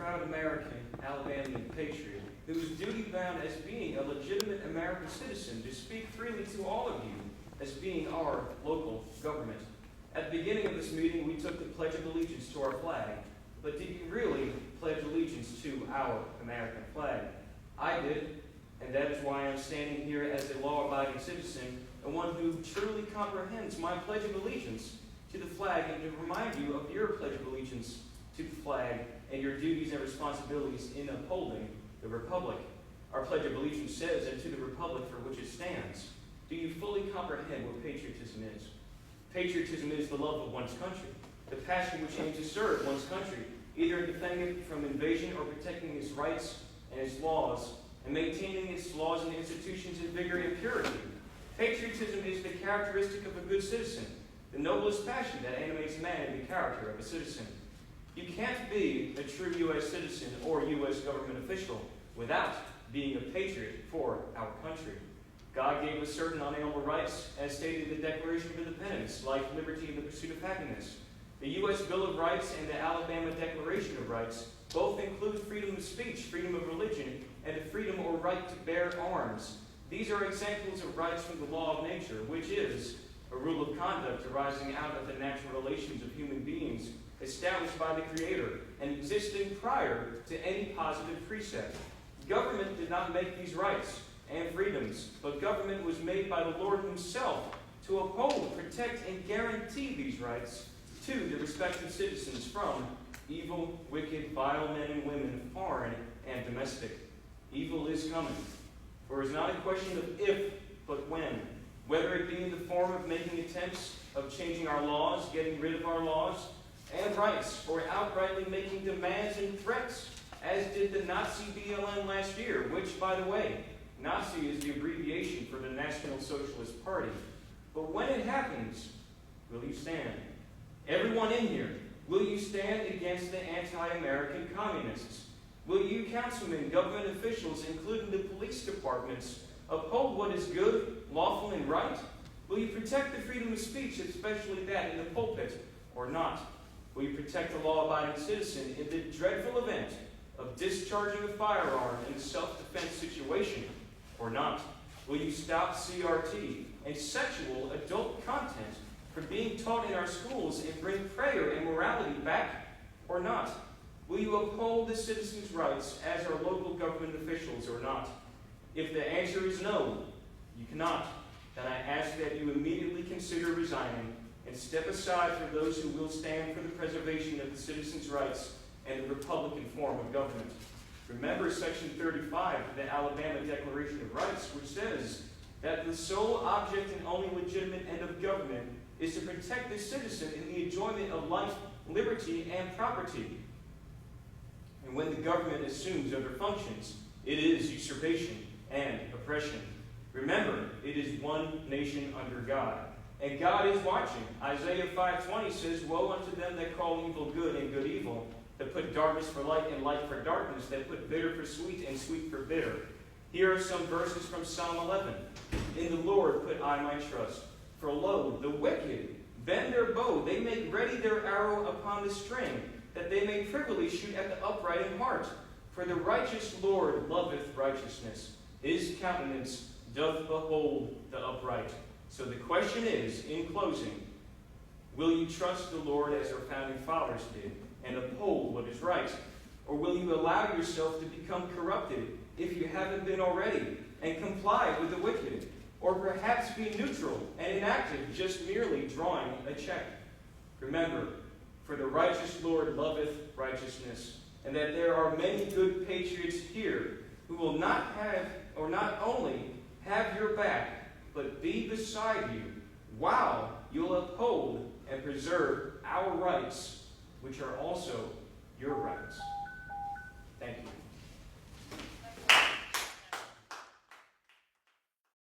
proud American, Alabamian patriot, who is duty-bound as being a legitimate American citizen to speak freely to all of you as being our local government. At the beginning of this meeting, we took the Pledge of Allegiance to our flag, but did you really pledge allegiance to our American flag? I did, and that is why I'm standing here as a law-abiding citizen and one who truly comprehends my Pledge of Allegiance to the flag, and to remind you of your Pledge of Allegiance to the flag and your duties and responsibilities in upholding the Republic. Our Pledge of Allegiance says, "And to the Republic for which it stands." Do you fully comprehend what patriotism is? Patriotism is the love of one's country, the passion which aims to serve one's country, either defending it from invasion or protecting its rights and its laws, and maintaining its laws and institutions in vigor and purity. Patriotism is the characteristic of a good citizen, the noblest passion that animates man in the character of a citizen. You can't be a true U.S. citizen or U.S. government official without being a patriot for our country. God gave us certain unalienable rights, as stated in the Declaration of Independence, life, liberty, and the pursuit of happiness. The U.S. Bill of Rights and the Alabama Declaration of Rights both include freedom of speech, freedom of religion, and the freedom or right to bear arms. These are examples of rights from the law of nature, which is a rule of conduct arising out of the natural relations of human beings established by the Creator and existing prior to any positive precept. Government did not make these rights and freedoms, but government was made by the Lord Himself to uphold, protect, and guarantee these rights to the respective citizens from evil, wicked, vile men and women, foreign and domestic. Evil is coming, for it is not a question of if, but when. Whether it be in the form of making attempts of changing our laws, getting rid of our laws and rights, or outrightly making demands and threats, as did the Nazi BLM last year, which, by the way, Nazi is the abbreviation for the National Socialist Party. But when it happens, will you stand? Everyone in here, will you stand against the anti-American communists? Will you, councilmen, government officials, including the police departments, uphold what is good, lawful, and right? Will you protect the freedom of speech, especially that in the pulpit, or not? Will you protect the law-abiding citizen in the dreadful event of discharging a firearm in a self-defense situation, or not? Will you stop CRT and sexual adult content from being taught in our schools and bring prayer and morality back, or not? Will you uphold the citizens' rights as our local government officials, or not? If the answer is no, you cannot, then I ask that you immediately consider resigning and step aside for those who will stand for the preservation of the citizens' rights and the Republican form of government. Remember Section 35 of the Alabama Declaration of Rights, which says that the sole object and only legitimate end of government is to protect the citizen in the enjoyment of life, liberty, and property. And when the government assumes other functions, it is usurpation and oppression. Remember, it is one nation under God, and God is watching. Isaiah 5:20 says, "Woe unto them that call evil good and good evil, that put darkness for light and light for darkness, that put bitter for sweet and sweet for bitter." Here are some verses from Psalm 11. "In the Lord put I my trust. For lo, the wicked bend their bow, they make ready their arrow upon the string, that they may privily shoot at the upright in heart. For the righteous Lord loveth righteousness. His countenance doth behold the upright." So the question is, in closing, will you trust the Lord as our founding fathers did and uphold what is right? Or will you allow yourself to become corrupted, if you haven't been already, and comply with the wicked? Or perhaps be neutral and inactive, just merely drawing a check? Remember, for the righteous Lord loveth righteousness, and that there are many good patriots here who will not only have your back, but be beside you while you'll uphold and preserve our rights, which are also your rights. Thank you.